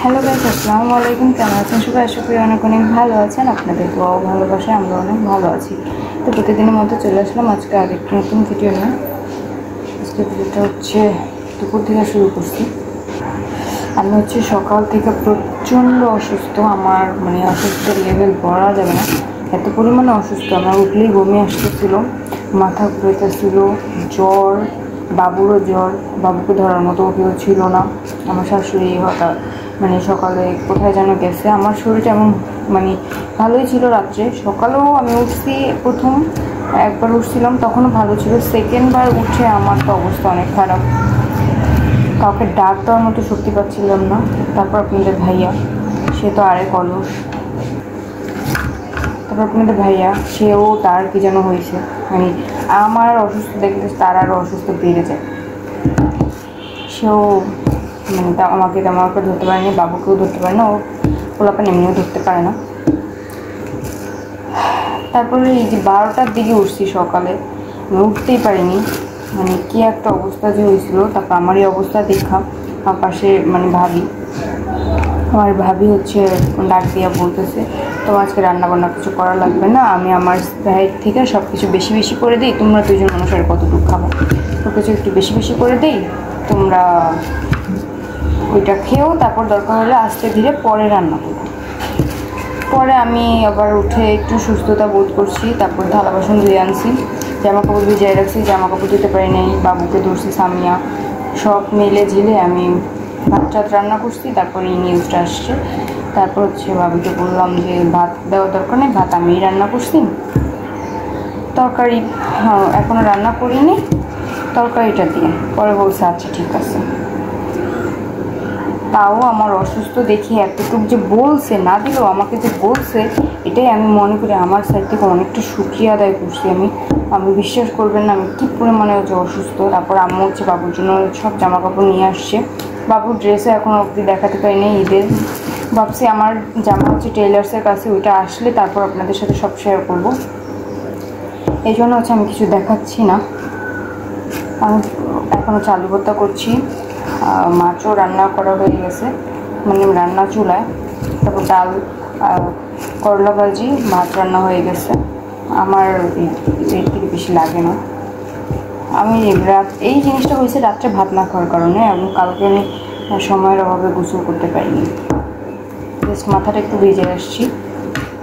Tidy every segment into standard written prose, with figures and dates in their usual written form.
Hello guys, আসসালামু আলাইকুম। কেমন আছেন সবাই? আশা করি অনেক অনেক ভালো আছেন। আপনাদের দোয়াও ভালোবাসে, আমরা অনেক ভালো আছি। তো প্রতিদিনের মতো চলে আসলাম আজকে আরেকটি নতুন ভিডিও নিয়ে। আজকে ভিডিওটা হচ্ছে দুপুর থেকে শুরু করছি। আমি হচ্ছে সকাল থেকে প্রচণ্ড অসুস্থ। আমার অসুস্থের লেভেল বলা যাবে না, এত পরিমাণে অসুস্থ। আমার উঠলেই বমি আসতেছিল, মাথা ঘুরেতেছিল, জ্বর, বাবুরও জ্বর। বাবুকে ধরার মতো কেউ ছিল না। আমার শাশুড়ি হঠাৎ সকালে কোথায় যেন গেছে। আমার শরীরটা এমন ভালোই ছিল রাত্রে। সকালেও আমি উঠছি, প্রথম একবার উঠছিলাম তখনও ভালো ছিল, সেকেন্ডবার উঠে আমার তো অবস্থা অনেক খারাপ। কাউকে ডাক দেওয়ার মতো শক্তি পাচ্ছিলাম না। তারপর আপনাদের ভাইয়া, সে তো আরেক অলস। তারপর আপনাদের ভাইয়া, সেও তার কি যেন হয়েছে, আমার অসুস্থ দেখলে তার আরও অসুস্থ বেড়ে যায়। সেও আমাকে ধরতে পারেনি, বাবুকেও ধরতে পারে না, ও পোলাপান এমনিও ধরতে পারে না। তারপরে এই যে 12টার দিকে উঠছি সকালে, আমি উঠতেই পারিনি, কি একটা অবস্থা যে হয়েছিল। তারপর আমার এই অবস্থা দেখা আমার পাশে ভাবি হচ্ছে ডাক দিয়া বলতেছে, তো আজকে রান্নাবান্না কিছু করা লাগবে না, আমি আমার সাইড থেকে সব কিছু বেশি বেশি করে দিই, তোমরা দুজন মানুষের কতটুকু খাবো, তো কিছু একটু বেশি বেশি করে দিই, তোমরা ওইটা খেয়েও তারপর দরকার হলে আস্তে ধীরে পরে রান্না করবো। পরে আমি আবার উঠে একটু সুস্থতা বোধ করছি। তারপর থালা বাসন ধুয়ে আনছি, জামা কাপড় ভিজিয়ে রাখছি, জামা কাপড় ধুতে পারি নাই, বাবুকে ধরছি সামিয়া, সব মিলে ঝিলে আমি ভাত টাত রান্না করছি। তারপর এই নিউজটা আসছে। তারপর হচ্ছে ভাবিকে বললাম যে ভাত দেওয়ার দরকার নেই, ভাত আমিই রান্না করছি, তরকারি এখনও রান্না করিনি, তরকারিটা দিয়ে। পরে বলছে আচ্ছা ঠিক আছে। তাও আমার অসুস্থ দেখি এতটুকু যে বলছে, না দিলেও আমাকে যে বলছে, এটাই আমি মনে করি আমার সাইড থেকে অনেকটা সুক্রিয়া আদায় করছি আমি বিশ্বাস করবেন না আমি কী পরিমাণে হচ্ছে অসুস্থ। তারপর আম্মু হচ্ছে বাবুর জন্য সব জামা কাপড় নিয়ে আসছে। বাবুর ড্রেসও এখনও অবধি দেখাতে পারিনি ঈদের। ভাবছি আমার জামা হচ্ছে টেইলার্সের কাছে, ওইটা আসলে তারপর আপনাদের সাথে সব শেয়ার করব। এই জন্য হচ্ছে আমি কিছু দেখাচ্ছি না। আমি এখনও চালু ভর্তা করছি, মাছও রান্না করা হয়ে গেছে, রান্না চুলায়। তারপর ডাল, করলা ভাজি, মাছ রান্না হয়ে গেছে। আমার এর থেকে বেশি লাগে না। আমি এই জিনিসটা হয়েছে রাত্রে ভাত না খাওয়ার কারণে, এবং কালকে আমি সময়ের অভাবে গোসল করতে পারিনি, জাস্ট মাথাটা একটু ভিজে আসছি,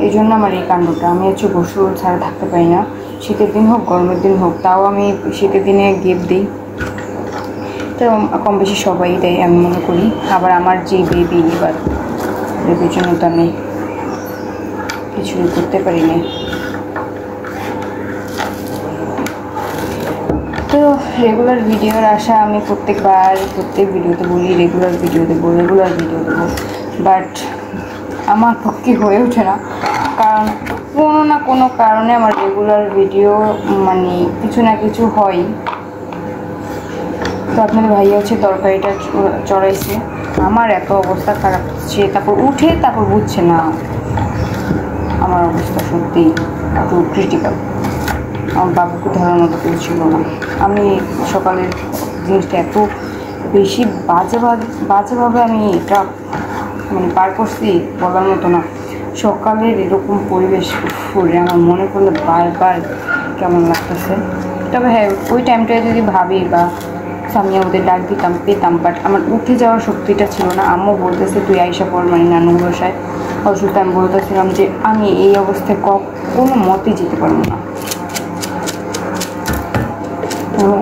এই জন্য আমার এই কাণ্ডটা। আমি হচ্ছে গোসল ছাড়া থাকতে পারি না, শীতের দিন হোক গরমের দিন হোক। তাও আমি শীতের দিনে গেপ দিই, তো কম বেশি সবাই দেয় আমি মনে করি। আবার আমার যে বেবি, এবার বেবির জন্য তো আমি কিছুই করতে পারি না। তো রেগুলার ভিডিওর আশা আমি প্রত্যেক ভিডিওতে বলি রেগুলার ভিডিও দেবো, বাট আমার পক্ষে হয়ে ওঠে না, কারণ কোনো না কোনো কারণে আমার রেগুলার ভিডিও কিছু না কিছু হয়। তো আপনাদের ভাইয়া হচ্ছে তরকারিটা চড়াইছে, আমার এত অবস্থা খারাপ হচ্ছে। তারপর উঠে তারপর বুঝছে না আমার অবস্থা সত্যি একটু ক্রিটিক্যাল। আমার বাবুকে ধরার মতো কেউ ছিল না। আমি সকালের জিনিসটা এত বেশি বাজেভাবে আমি এটা পার করছি বলার মতো না। সকালের এরকম পরিবেশ ফুলে আমার মনে করলে বারবার কেমন লাগতেছে। তবে হ্যাঁ, ওই টাইমটায় যদি ভাবি বা সামিয়া ওদের ডাক দিতাম পেতাম, বাট আমার উঠে যাওয়ার শক্তিটা ছিল না। আম্মু বলতেছে তুই আইসা পর নানুর বাসায় অসুস্থ। আমি বলতেছিলাম যে আমি এই অবস্থায় কোনো মতেই যেতে পারবো না,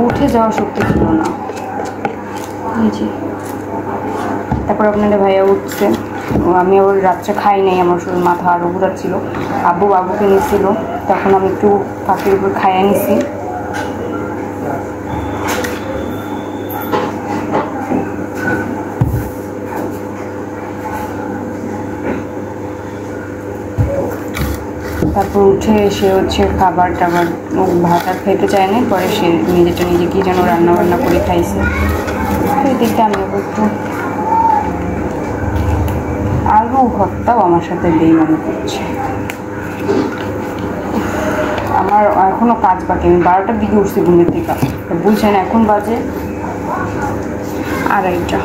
উঠে যাওয়ার শক্তি ছিল না। তারপর আপনাদের ভাইয়া উঠছে, আমি আবার রাত্রে খাই নাই, আমার শরীর মাথা আরও ঘুরাচ্ছিল। বাবুকে নিয়েছিল, তখন আমি একটু পাখির উপর খাইয়ে নিছি। তারপর উঠে এসে হচ্ছে খাবার টাবার ভাত আর খেতে চায় না, পরে সে নিজে কি যেন রান্না করে খাইছে। তো এদিকে আমি একটু আলু ভর্তাও আমার সাথে বেইমানি করছে। আমার এখনও কাজ বাকি, আমি 12টার দিকে উঠছি ঘুমের থেকে, বুঝছেন এখন বাজে 2:30।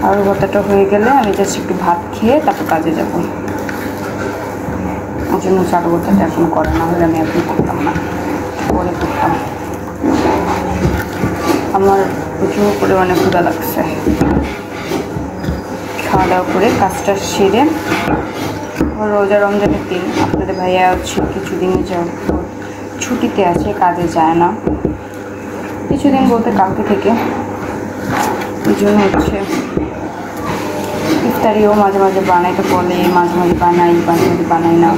আলু ভর্তাটা হয়ে গেলে আমি জাস্ট একটু ভাত খেয়ে তারপর কাজে যাবো। ওই জন্য আলু ভর্তাটা এখন করা, না হলে আমি এখন করতাম না, পরে করতাম। আমার প্রচুর পরিমাণে ক্ষুধা লাগছে। খাওয়া দাওয়া করে কাজটা সেরে, রোজা রমজানের দিন, আপনাদের ভাইয়া হচ্ছে কিছুদিন ছুটিতে আছে, কাজে যায় না, কিছুদিন বলতে কালকে থেকে। এই জন্য হচ্ছে ইফতারিও মাঝে মাঝে বানাইতে বলে, মাঝে মাঝে বানাই, মাঝে মাঝে বানাই না,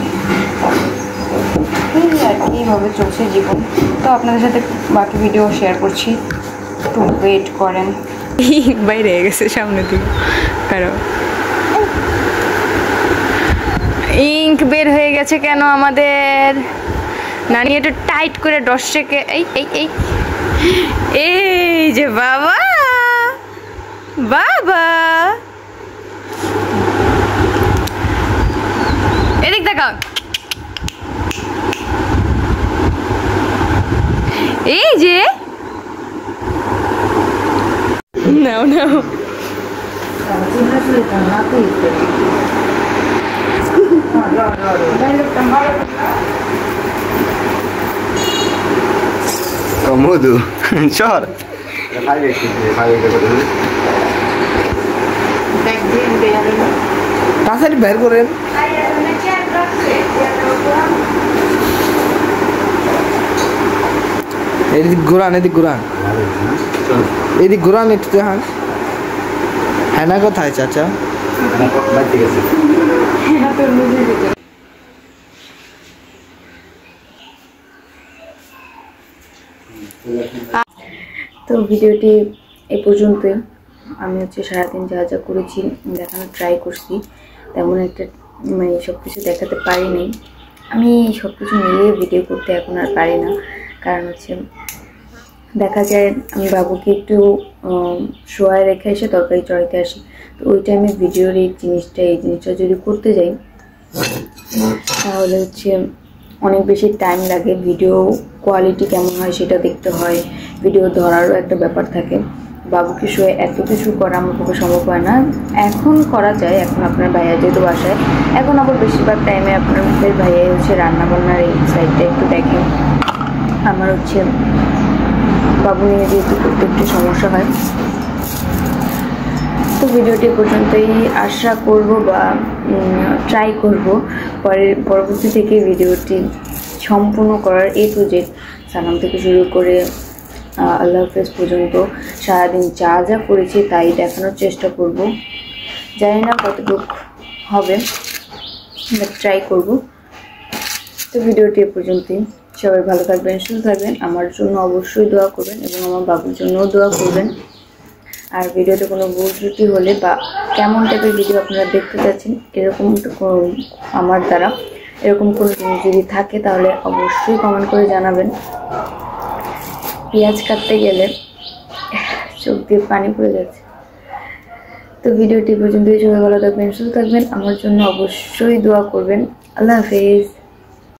এই আর কি, এইভাবে চলছে জীবন। তো আপনাদের সাথে বাকি ভিডিও শেয়ার করছি, একটু ওয়েট করেন। বাইরে গেছে সামনে দিকে, কারো ইঙ্ক বের হয়ে গেছে কেন আমাদের? নানি একটু টাইট করে ডসটাকে, এই এই এই এই যে বাবা, বাবা এদিক দেখাও, এই যে নাও নাও, মধু চর তাড়াতাড়ি বের করেন। এদিক ঘুরান, এদিক ঘুরান, এদিক ঘুরান একটু দেখান। হ্যাঁ কোথায় চাচা? তো ভিডিওটি এই পর্যন্তই। আমি হচ্ছে সারাদিন যা যা করেছি দেখানোর ট্রাই করছি, তেমন একটা মানে সব কিছু দেখাতে পারিনি। আমি সব কিছু মিলিয়ে ভিডিও করতে এখন আর পারি না, কারণ হচ্ছে দেখা যায় আমি বাবুকে একটু শোয়ায় রেখে এসে তরকারি চড়াইতে আসি, তো ওই টাইমে ভিডিওর এই জিনিসটা যদি করতে যাই তাহলে হচ্ছে অনেক বেশি টাইম লাগে। ভিডিও কোয়ালিটি কেমন হয় সেটা দেখতে হয়, ভিডিও ধরারও একটা ব্যাপার থাকে। বাবুকে শুয়ে এত কিছু করা আমার পক্ষে সম্ভব হয় না। এখন করা যায়, এখন আপনার ভাইয়া যেহেতু বাসায়, এখন আবার বেশিরভাগ টাইমে আপনাদের ভাইয়াই হচ্ছে রান্নাবান্নার এই সাইডটা একটু দেখেন। আমার হচ্ছে বাবু নিয়ে যেহেতু করতে একটু সমস্যা হয়। তো ভিডিওটি পর্যন্তই আশা করব বা ট্রাই করব পরবর্তী থেকে ভিডিওটি সম্পূর্ণ করার, এ টু জেড সালাম থেকে শুরু করে আল্লাহ হাফেজ পর্যন্ত সারাদিন যা যা করেছি তাই দেখানোর চেষ্টা করব। জানি না কতটুকু হবে, বাট ট্রাই করব। তো ভিডিওটি এ পর্যন্তই। সবাই ভালো থাকবেন, সুস্থ থাকবেন, আমার জন্য অবশ্যই দোয়া করবেন এবং আমার বাবুর জন্যও দোয়া করবেন। আর ভিডিওতে কোনো ভুল ত্রুটি হলে বা কেমন টাইপের ভিডিও আপনারা দেখতে চাচ্ছেন এরকম আমার দ্বারা এরকম কোনো জিনিস যদি থাকে তাহলে অবশ্যই কমেন্ট করে জানাবেন। পেঁয়াজ কাটতে গেলে চোখ দিয়ে পানি পড়ে যাচ্ছে। তো ভিডিওটি পর্যন্তই। সবাই ভালো থাকবেন, সুস্থ থাকবেন, আমার জন্য অবশ্যই দোয়া করবেন। আল্লাহ হাফেজ।